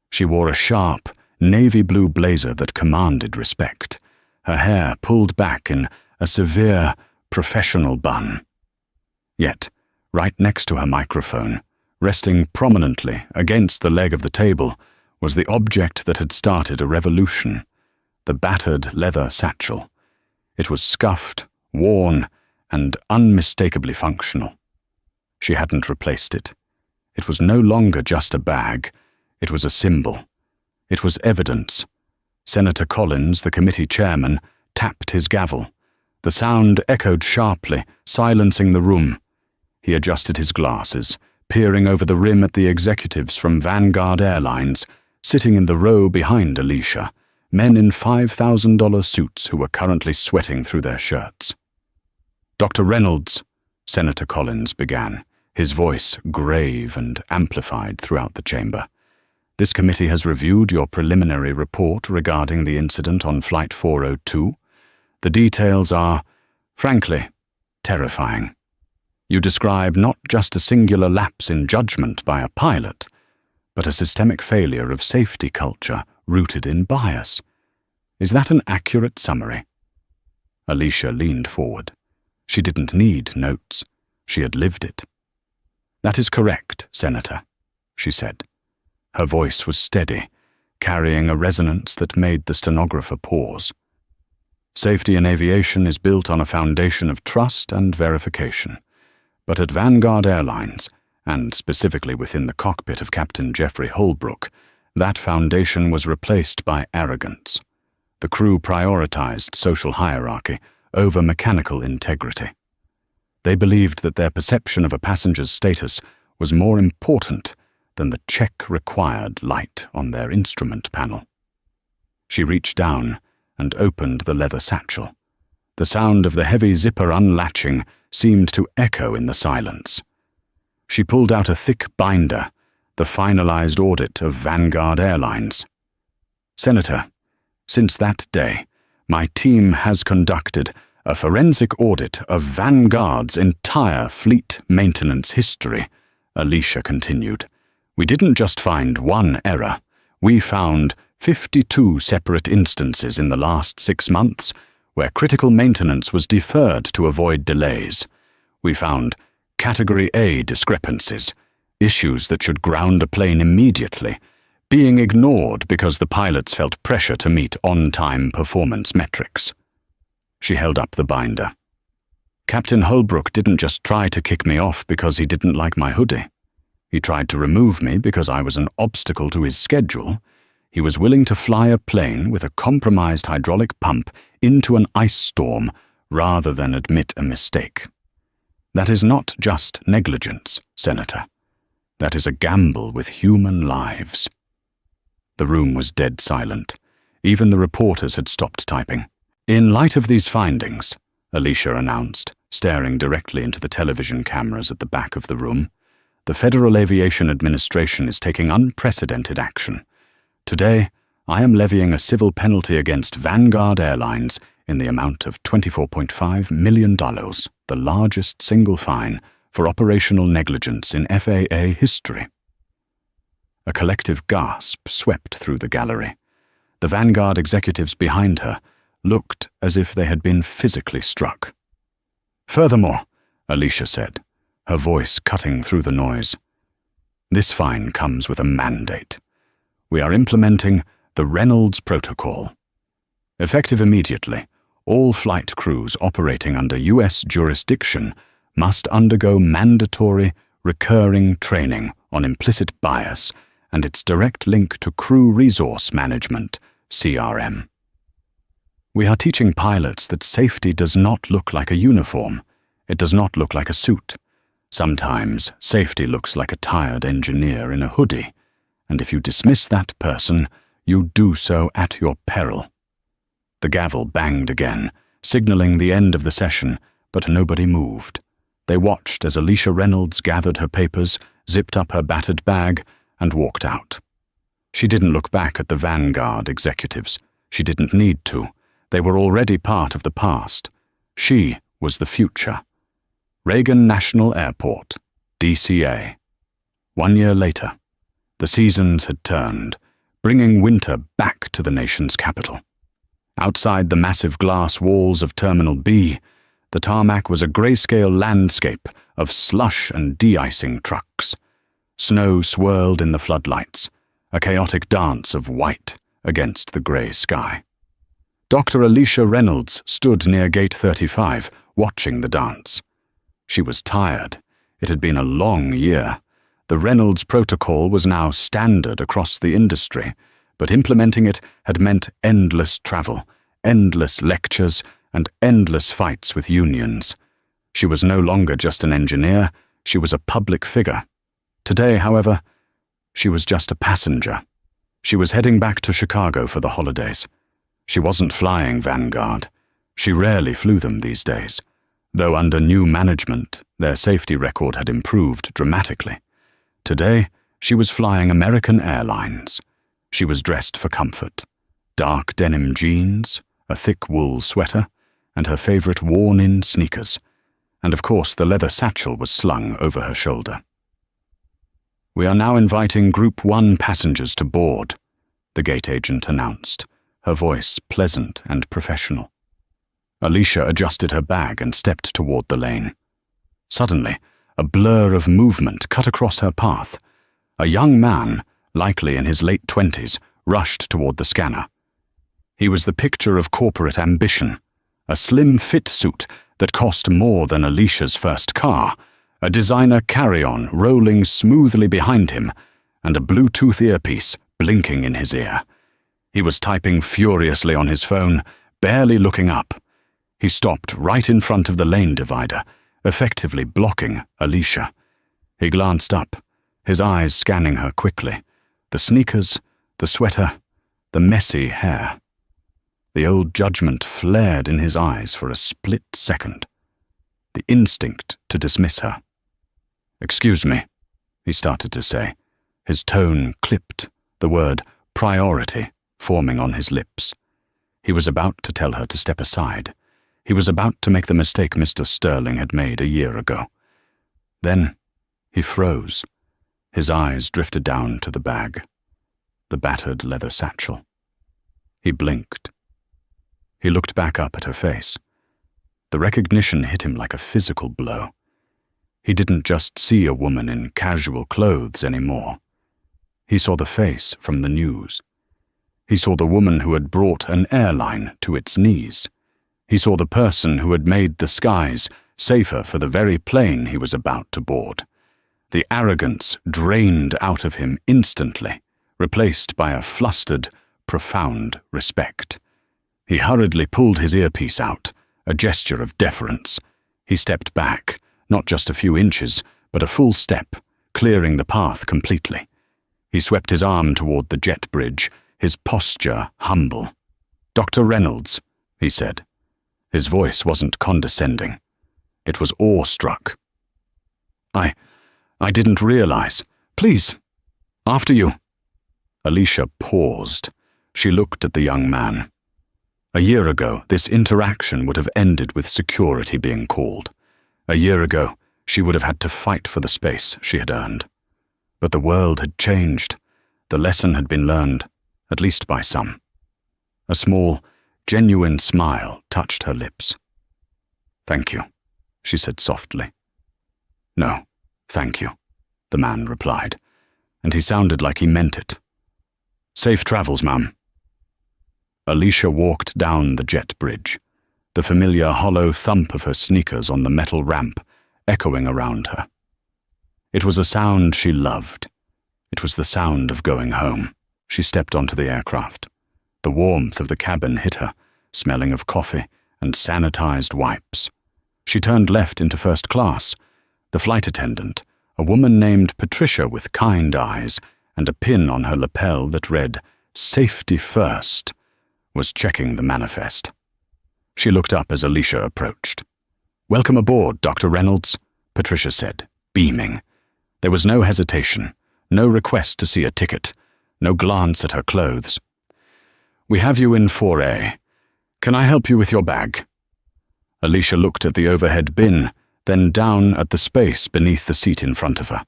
She wore a sharp, navy blue blazer that commanded respect, her hair pulled back in a severe, professional bun. Yet, right next to her microphone, resting prominently against the leg of the table, was the object that had started a revolution, the battered leather satchel. It was scuffed, worn, and unmistakably functional. She hadn't replaced it. It was no longer just a bag. It was a symbol. It was evidence. Senator Collins, the committee chairman, tapped his gavel. The sound echoed sharply, silencing the room. He adjusted his glasses, peering over the rim at the executives from Vanguard Airlines, sitting in the row behind Alicia, men in $5,000 suits who were currently sweating through their shirts. "Dr. Reynolds," Senator Collins began, his voice grave and amplified throughout the chamber. "This committee has reviewed your preliminary report regarding the incident on Flight 402. The details are, frankly, terrifying. You describe not just a singular lapse in judgment by a pilot, but a systemic failure of safety culture rooted in bias. Is that an accurate summary? Alicia leaned forward. She didn't need notes. She had lived it. That is correct, Senator, she said. Her voice was steady, carrying a resonance that made the stenographer pause. Safety in aviation is built on a foundation of trust and verification. But at Vanguard Airlines, and specifically within the cockpit of Captain Jeffrey Holbrook, that foundation was replaced by arrogance. The crew prioritized social hierarchy over mechanical integrity. They believed that their perception of a passenger's status was more important than the check-required light on their instrument panel. She reached down and opened the leather satchel. The sound of the heavy zipper unlatching seemed to echo in the silence. She pulled out a thick binder, the finalized audit of Vanguard Airlines. Senator, since that day, my team has conducted a forensic audit of Vanguard's entire fleet maintenance history, Alicia continued. We didn't just find one error. We found 52 separate instances in the last 6 months where critical maintenance was deferred to avoid delays. We found Category A discrepancies, issues that should ground a plane immediately, being ignored because the pilots felt pressure to meet on-time performance metrics. She held up the binder. Captain Holbrook didn't just try to kick me off because he didn't like my hoodie. He tried to remove me because I was an obstacle to his schedule. He was willing to fly a plane with a compromised hydraulic pump into an ice storm rather than admit a mistake. That is not just negligence, Senator. That is a gamble with human lives. The room was dead silent. Even the reporters had stopped typing. In light of these findings, Alicia announced, staring directly into the television cameras at the back of the room, the Federal Aviation Administration is taking unprecedented action. Today, I am levying a civil penalty against Vanguard Airlines in the amount of $24.5 million, the largest single fine for operational negligence in FAA history. A collective gasp swept through the gallery. The Vanguard executives behind her looked as if they had been physically struck. Furthermore, Alicia said, her voice cutting through the noise, this fine comes with a mandate. We are implementing the Reynolds Protocol. Effective immediately, all flight crews operating under U.S. jurisdiction must undergo mandatory, recurring training on implicit bias and its direct link to crew resource management, CRM. We are teaching pilots that safety does not look like a uniform. It does not look like a suit. Sometimes safety looks like a tired engineer in a hoodie, and if you dismiss that person, you do so at your peril. The gavel banged again, signaling the end of the session, but nobody moved. They watched as Alicia Reynolds gathered her papers, zipped up her battered bag, and walked out. She didn't look back at the Vanguard executives. She didn't need to. They were already part of the past. She was the future. Reagan National Airport, DCA. 1 year later, the seasons had turned, bringing winter back to the nation's capital. Outside the massive glass walls of Terminal B, the tarmac was a grayscale landscape of slush and de-icing trucks. Snow swirled in the floodlights, a chaotic dance of white against the grey sky. Dr. Alicia Reynolds stood near Gate 35, watching the dance. She was tired. It had been a long year. The Reynolds Protocol was now standard across the industry, but implementing it had meant endless travel, endless lectures, and endless fights with unions. She was no longer just an engineer, she was a public figure. Today, however, she was just a passenger. She was heading back to Chicago for the holidays. She wasn't flying Vanguard. She rarely flew them these days, though under new management, their safety record had improved dramatically. Today, she was flying American Airlines. She was dressed for comfort. Dark denim jeans, a thick wool sweater, and her favorite worn-in sneakers. And of course, the leather satchel was slung over her shoulder. We are now inviting Group 1 passengers to board. the gate agent announced, her voice pleasant and professional. Alicia adjusted her bag and stepped toward the lane. Suddenly, a blur of movement cut across her path. A young man, likely in his late 20s, rushed toward the scanner. He was the picture of corporate ambition, a slim fit suit that cost more than Alicia's first car, a designer carry-on rolling smoothly behind him, and a Bluetooth earpiece blinking in his ear. He was typing furiously on his phone, barely looking up. He stopped right in front of the lane divider, effectively blocking Alicia. He glanced up, his eyes scanning her quickly. The sneakers, the sweater, the messy hair. The old judgment flared in his eyes for a split second. The instinct to dismiss her. "Excuse me," he started to say. His tone clipped, the word priority forming on his lips. He was about to tell her to step aside. He was about to make the mistake Mr. Sterling had made a year ago. Then he froze. His eyes drifted down to the bag, the battered leather satchel. He blinked. He looked back up at her face. The recognition hit him like a physical blow. He didn't just see a woman in casual clothes anymore. He saw the face from the news. He saw the woman who had brought an airline to its knees. He saw the person who had made the skies safer for the very plane he was about to board. The arrogance drained out of him instantly, replaced by a flustered, profound respect. He hurriedly pulled his earpiece out, a gesture of deference. He stepped back, not just a few inches, but a full step, clearing the path completely. He swept his arm toward the jet bridge, his posture humble. "Dr. Reynolds," he said. His voice wasn't condescending. It was awestruck. I didn't realize. Please, after you." Alicia paused. She looked at the young man. A year ago, this interaction would have ended with security being called. A year ago, she would have had to fight for the space she had earned. But the world had changed. The lesson had been learned, at least by some. A small, genuine smile touched her lips. "Thank you," she said softly. "No, thank you," the man replied, and he sounded like he meant it. "Safe travels, ma'am." Alicia walked down the jet bridge, the familiar hollow thump of her sneakers on the metal ramp echoing around her. It was a sound she loved. It was the sound of going home. She stepped onto the aircraft. The warmth of the cabin hit her, smelling of coffee and sanitized wipes. She turned left into first class. The flight attendant, a woman named Patricia with kind eyes and a pin on her lapel that read, "Safety First," was checking the manifest. She looked up as Alicia approached. "Welcome aboard, Dr. Reynolds," Patricia said, beaming. There was no hesitation, no request to see a ticket, no glance at her clothes. "We have you in 4A. Can I help you with your bag?" Alicia looked at the overhead bin, then down at the space beneath the seat in front of her.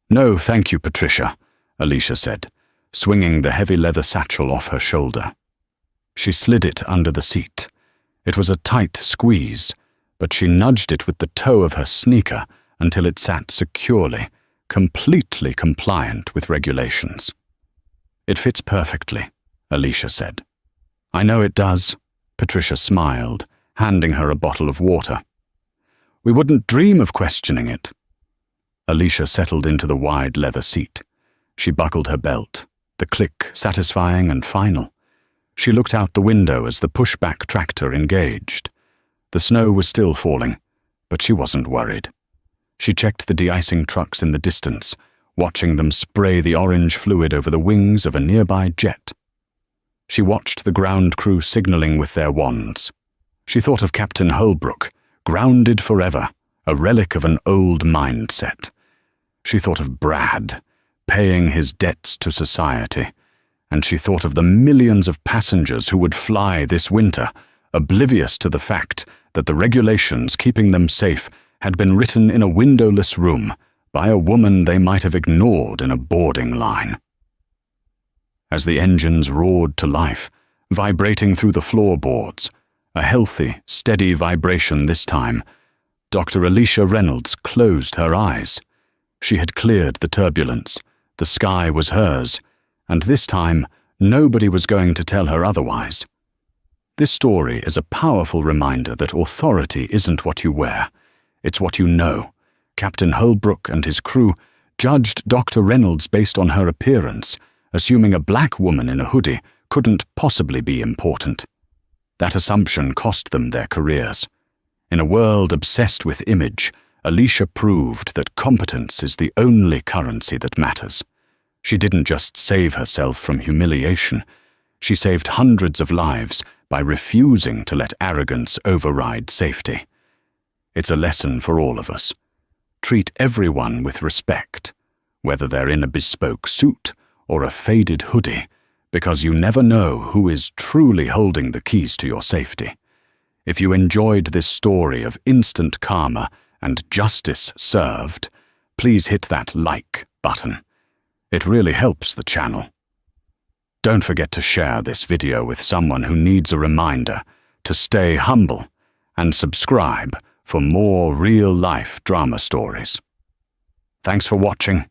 "No, thank you, Patricia," Alicia said, swinging the heavy leather satchel off her shoulder. She slid it under the seat. It was a tight squeeze, but she nudged it with the toe of her sneaker until it sat securely, completely compliant with regulations. "It fits perfectly," Alicia said. "I know it does," Patricia smiled, handing her a bottle of water. "We wouldn't dream of questioning it." Alicia settled into the wide leather seat. She buckled her belt, the click satisfying and final. She looked out the window as the pushback tractor engaged. The snow was still falling, but she wasn't worried. She checked the de-icing trucks in the distance, watching them spray the orange fluid over the wings of a nearby jet. She watched the ground crew signaling with their wands. She thought of Captain Holbrook, grounded forever, a relic of an old mindset. She thought of Brad, paying his debts to society, and she thought of the millions of passengers who would fly this winter, oblivious to the fact that the regulations keeping them safe had been written in a windowless room by a woman they might have ignored in a boarding line. As the engines roared to life, vibrating through the floorboards, a healthy, steady vibration this time, Dr. Alicia Reynolds closed her eyes. She had cleared the turbulence. The sky was hers, and this time nobody was going to tell her otherwise. This story is a powerful reminder that authority isn't what you wear, it's what you know. Captain Holbrook and his crew judged Dr. Reynolds based on her appearance, assuming a black woman in a hoodie couldn't possibly be important. That assumption cost them their careers. In a world obsessed with image, Alicia proved that competence is the only currency that matters. She didn't just save herself from humiliation. She saved hundreds of lives by refusing to let arrogance override safety. It's a lesson for all of us. Treat everyone with respect, whether they're in a bespoke suit or a faded hoodie, because you never know who is truly holding the keys to your safety. If you enjoyed this story of instant karma and justice served, please hit that like button. It really helps the channel. Don't forget to share this video with someone who needs a reminder to stay humble and subscribe for more real-life drama stories. Thanks for watching.